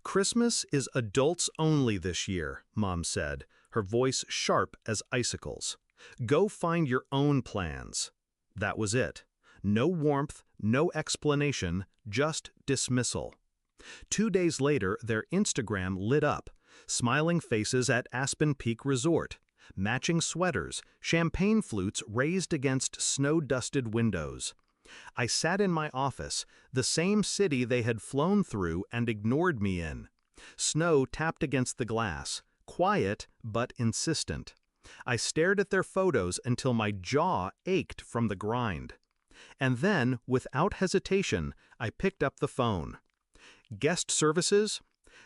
Christmas is adults only this year, Mom said, her voice sharp as icicles. Go find your own plans. That was it. No warmth, no explanation, just dismissal. 2 days later, their Instagram lit up. Smiling faces at Aspen Peak Resort. Matching sweaters, champagne flutes raised against snow-dusted windows. I sat in my office, the same city they had flown through and ignored me in. Snow tapped against the glass, quiet but insistent. I stared at their photos until my jaw ached from the grind. And then, without hesitation, I picked up the phone. "Guest services?"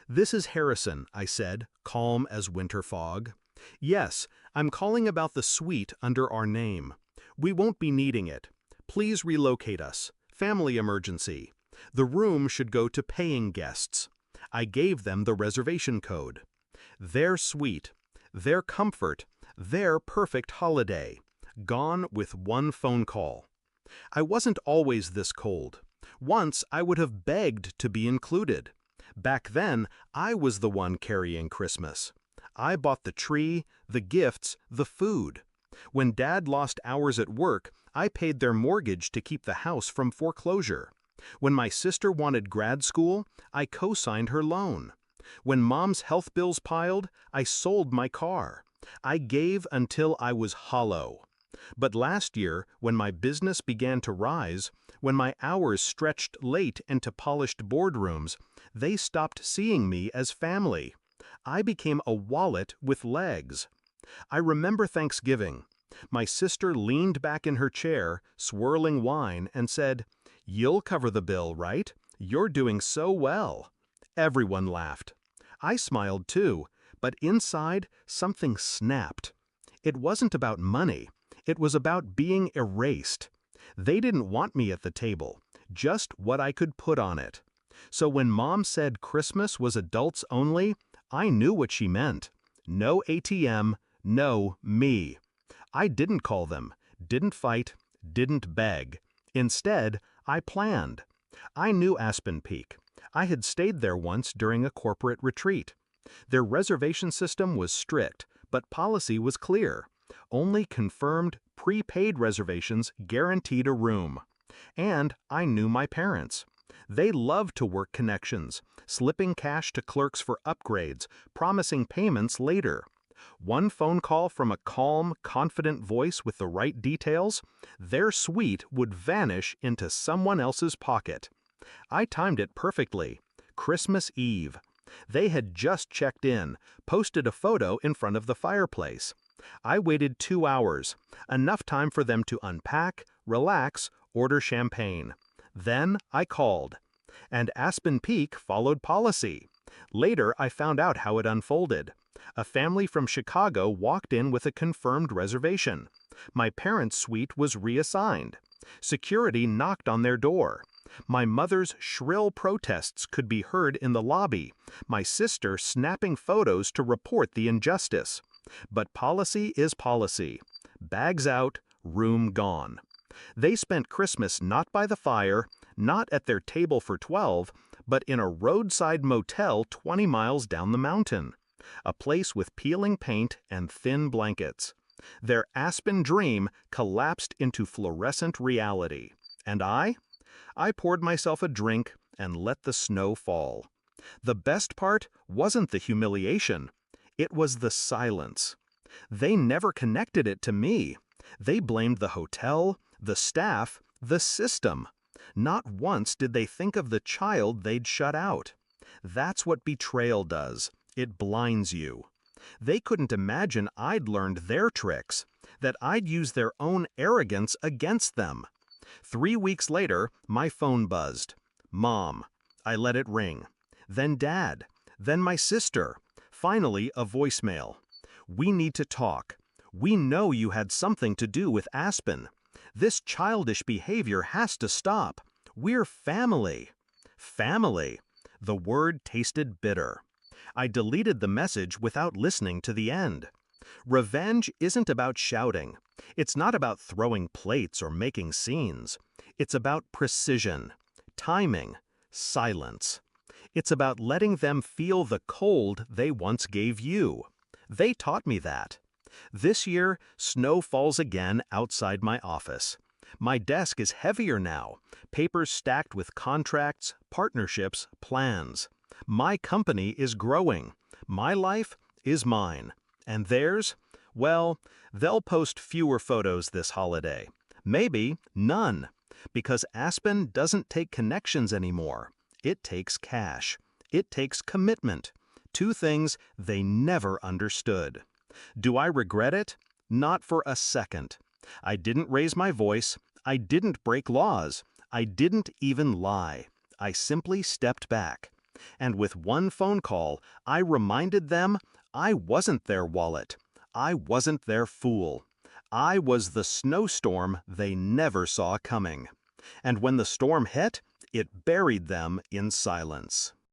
"This is Harrison," I said, calm as winter fog. "Yes, I'm calling about the suite under our name. We won't be needing it. Please relocate us. Family emergency. The room should go to paying guests." I gave them the reservation code. Their suite, their comfort, their perfect holiday, gone with one phone call. I wasn't always this cold. Once I would have begged to be included. Back then, I was the one carrying Christmas. I bought the tree, the gifts, the food. When Dad lost hours at work, I paid their mortgage to keep the house from foreclosure. When my sister wanted grad school, I co-signed her loan. When Mom's health bills piled, I sold my car. I gave until I was hollow. But last year, when my business began to rise, when my hours stretched late into polished boardrooms, they stopped seeing me as family. I became a wallet with legs. I remember Thanksgiving. My sister leaned back in her chair, swirling wine, and said, "You'll cover the bill, right? You're doing so well." Everyone laughed. I smiled too, but inside, something snapped. It wasn't about money. It was about being erased. They didn't want me at the table, just what I could put on it. So when Mom said Christmas was adults only, I knew what she meant. No ATM, no me. I didn't call them, didn't fight, didn't beg. Instead, I planned. I knew Aspen Peak. I had stayed there once during a corporate retreat. Their reservation system was strict, but policy was clear. Only confirmed, prepaid reservations guaranteed a room. And I knew my parents. They loved to work connections, slipping cash to clerks for upgrades, promising payments later. One phone call from a calm, confident voice with the right details, their suite would vanish into someone else's pocket. I timed it perfectly. Christmas Eve. They had just checked in, posted a photo in front of the fireplace. I waited 2 hours, enough time for them to unpack, relax, order champagne. Then I called. And Aspen Peak followed policy. Later, I found out how it unfolded. A family from Chicago walked in with a confirmed reservation. My parents' suite was reassigned. Security knocked on their door. My mother's shrill protests could be heard in the lobby, my sister snapping photos to report the injustice. But policy is policy. Bags out, room gone. They spent Christmas not by the fire, not at their table for 12, but in a roadside motel 20 miles down the mountain. A place with peeling paint and thin blankets. Their Aspen dream collapsed into fluorescent reality. And I poured myself a drink and let the snow fall. The best part wasn't the humiliation. It was the silence. They never connected it to me. They blamed the hotel, the staff, the system. Not once did they think of the child they'd shut out. That's what betrayal does. It blinds you. They couldn't imagine I'd learned their tricks, that I'd use their own arrogance against them. 3 weeks later, my phone buzzed. Mom. I let it ring. Then Dad. Then my sister. Finally, a voicemail. "We need to talk. We know you had something to do with Aspen. This childish behavior has to stop. We're family." Family. The word tasted bitter. I deleted the message without listening to the end. Revenge isn't about shouting. It's not about throwing plates or making scenes. It's about precision, timing, silence. It's about letting them feel the cold they once gave you. They taught me that. This year, snow falls again outside my office. My desk is heavier now, papers stacked with contracts, partnerships, plans. My company is growing. My life is mine. And theirs? Well, they'll post fewer photos this holiday. Maybe none. Because Aspen doesn't take connections anymore. It takes cash. It takes commitment. Two things they never understood. Do I regret it? Not for a second. I didn't raise my voice. I didn't break laws. I didn't even lie. I simply stepped back. And with one phone call, I reminded them I wasn't their wallet. I wasn't their fool. I was the snowstorm they never saw coming. And when the storm hit, it buried them in silence.